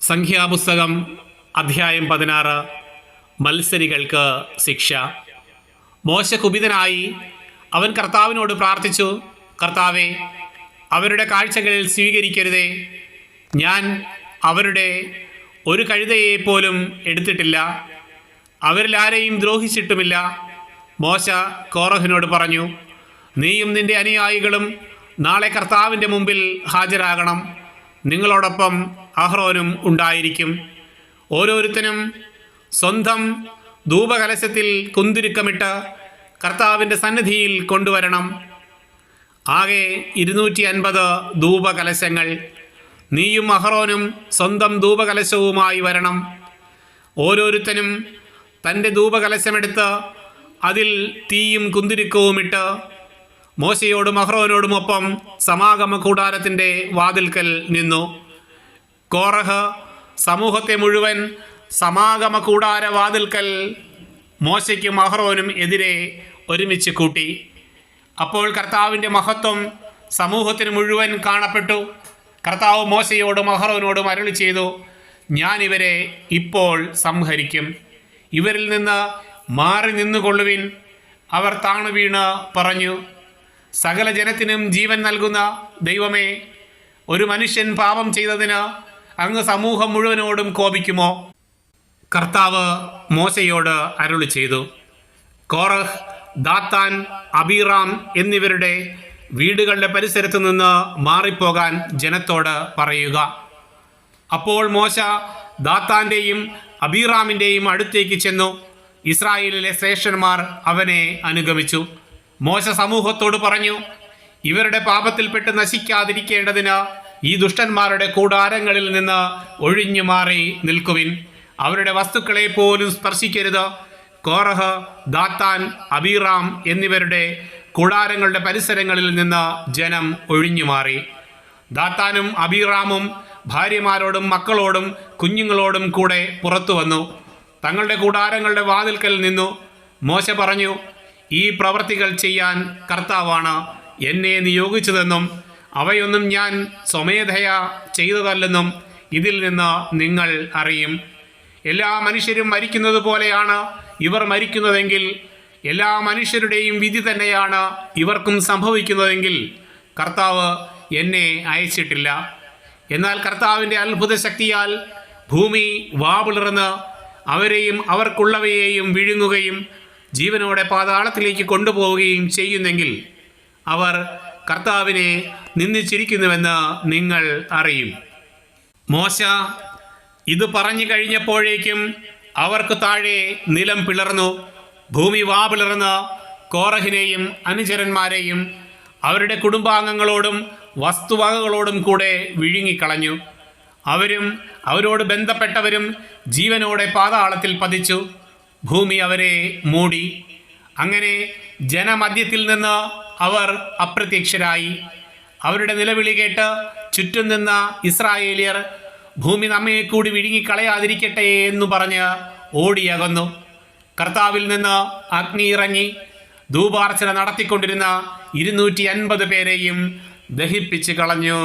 സംഖ്യാപുസ്തകം അധ്യായം 16. മത്സരികൾക്ക് ശിക്ഷ. മോശ കുപിതനായി അവൻ കർത്താവിനോട് പ്രാർത്ഥിച്ചു, കർത്താവേ, അവരുടെ കാഴ്ചകൾ സ്വീകരിക്കരുതേ. ഞാൻ അവരുടെ ഒരു കഴുതയെ പോലും എടുത്തിട്ടില്ല, അവരിൽ ആരെയും ദ്രോഹിച്ചിട്ടുമില്ല. മോശ കോറഹിനോട് പറഞ്ഞു, നീയും നിന്റെ അനുയായികളും നാളെ കർത്താവിൻ്റെ മുമ്പിൽ ഹാജരാകണം. നിങ്ങളോടൊപ്പം അഹ്റോനും ഉണ്ടായിരിക്കും. ഓരോരുത്തനും സ്വന്തം ധൂപകലശത്തിൽ കുന്തുരുക്കമിട്ട് കർത്താവിൻ്റെ സന്നിധിയിൽ കൊണ്ടുവരണം. ആകെ 250 ധൂപകലശങ്ങൾ. നീയും അഹ്റോനും സ്വന്തം ധൂപകലശവുമായി വരണം. ഓരോരുത്തനും തൻ്റെ ധൂപകലശമെടുത്ത് അതിൽ തീയും കുന്തുരുക്കവുമിട്ട് മോശയോടും അഹ്റോനോടുമൊപ്പം സമാഗമ കൂടാരത്തിൻ്റെ വാതിൽക്കൽ നിന്നു. കോറഹ് സമൂഹത്തെ മുഴുവൻ സമാഗമ കൂടാര വാതിൽക്കൽ മോശയ്ക്കും അഹ്റോനും എതിരെ ഒരുമിച്ച് കൂട്ടി. അപ്പോൾ കർത്താവിൻ്റെ മഹത്വം സമൂഹത്തിന് മുഴുവൻ കാണപ്പെട്ടു. കർത്താവ് മോശയോടും അഹ്റോനോടും അരുളി ചെയ്തു, ഞാൻ ഇവരെ ഇപ്പോൾ സംഹരിക്കും. ഇവരിൽ നിന്ന് മാറി നിന്നുകൊള്ളുവിൻ. അവർ താണു വീണ് പറഞ്ഞു, സകല ജനത്തിനും ജീവൻ നൽകുന്ന ദൈവമേ, ഒരു മനുഷ്യൻ പാപം ചെയ്തതിന് അങ്ങ് സമൂഹം മുഴുവനോടും കോപിക്കുമോ? കർത്താവ് മോശയോട് അരുളി ചെയ്തു, കോറഹ്, ദാത്താൻ, അബീറാം എന്നിവരുടെ വീടുകളുടെ പരിസരത്ത് നിന്ന് മാറിപ്പോകാൻ ജനത്തോട് പറയുക. അപ്പോൾ മോശ ദാത്താൻ്റെയും അബീറാമിൻ്റെയും അടുത്തേക്ക് ചെന്നു. ഇസ്രായേലിലെ ശ്രേഷ്ഠന്മാർ അവനെ അനുഗമിച്ചു. മോശ സമൂഹത്തോട് പറഞ്ഞു, ഇവരുടെ പാപത്തിൽപ്പെട്ട് നശിക്കാതിരിക്കേണ്ടതിന് ഈ ദുഷ്ടന്മാരുടെ കൂടാരങ്ങളിൽ നിന്ന് ഒഴിഞ്ഞു മാറി നിൽക്കുവിൻ. അവരുടെ വസ്തുക്കളെ പോലും സ്പർശിക്കരുത്. കോറഹ്, ദാത്താൻ, അബീറാം എന്നിവരുടെ കൂടാരങ്ങളുടെ പരിസരങ്ങളിൽ നിന്ന് ജനം ഒഴിഞ്ഞു മാറി. ദാത്താനും അബീറാമും ഭാര്യമാരോടും മക്കളോടും കുഞ്ഞുങ്ങളോടും കൂടെ പുറത്തു വന്നു. തങ്ങളുടെ കൂടാരങ്ങളുടെ വാതിൽക്കൽ നിന്നു. മോശ പറഞ്ഞു, ഈ പ്രവൃത്തികൾ ചെയ്യാൻ കർത്താവാണ് എന്നെ നിയോഗിച്ചതെന്നും അവയൊന്നും ഞാൻ സ്വമേധയാ ചെയ്തതല്ലെന്നും ഇതിൽ നിന്ന് നിങ്ങൾ അറിയും. എല്ലാ മനുഷ്യരും മരിക്കുന്നത് പോലെയാണ് ഇവർ മരിക്കുന്നതെങ്കിൽ, എല്ലാ മനുഷ്യരുടെയും വിധി തന്നെയാണ് ഇവർക്കും സംഭവിക്കുന്നതെങ്കിൽ കർത്താവ് എന്നെ അയച്ചിട്ടില്ല. എന്നാൽ കർത്താവിൻ്റെ അത്ഭുത ശക്തിയാൽ ഭൂമി വാപിളർന്ന് അവരെയും അവർക്കുള്ളവയെയും വിഴുങ്ങുകയും ജീവനോടെ പാതാളത്തിലേക്ക് കൊണ്ടുപോവുകയും ചെയ്യുന്നെങ്കിൽ അവർ കർത്താവിനെ നിന്ദിച്ചിരിക്കുന്നുവെന്ന് നിങ്ങൾ അറിയും. മോശ ഇത് പറഞ്ഞു കഴിഞ്ഞപ്പോഴേക്കും അവർക്ക് താഴെ നിലം പിളർന്നു. ഭൂമി വാപിളർന്ന് കോറഹിനെയും അനുചരന്മാരെയും അവരുടെ കുടുംബാംഗങ്ങളോടും വസ്തുവകകളോടും കൂടെ വിഴുങ്ങിക്കളഞ്ഞു. അവരും അവരോട് ബന്ധപ്പെട്ടവരും ജീവനോടെ പാതാളത്തിൽ പതിച്ചു. ഭൂമി അവരെ മൂടി. അങ്ങനെ ജനമധ്യത്തിൽ നിന്ന് അവർ അപ്രത്യക്ഷരായി. അവരുടെ നിലവിളി കേട്ട് ചുറ്റും നിന്ന ഇസ്രായേലിയർ, ഭൂമി നമ്മെ കൂടി വിഴുങ്ങിക്കളയാതിരിക്കട്ടെ എന്നു പറഞ്ഞ് ഓടിയകന്നു. കർത്താവിൽ നിന്ന് അഗ്നി ഇറങ്ങി ധൂപാർച്ചന നടത്തിക്കൊണ്ടിരുന്ന 250 പേരെയും ദഹിപ്പിച്ച് കളഞ്ഞു.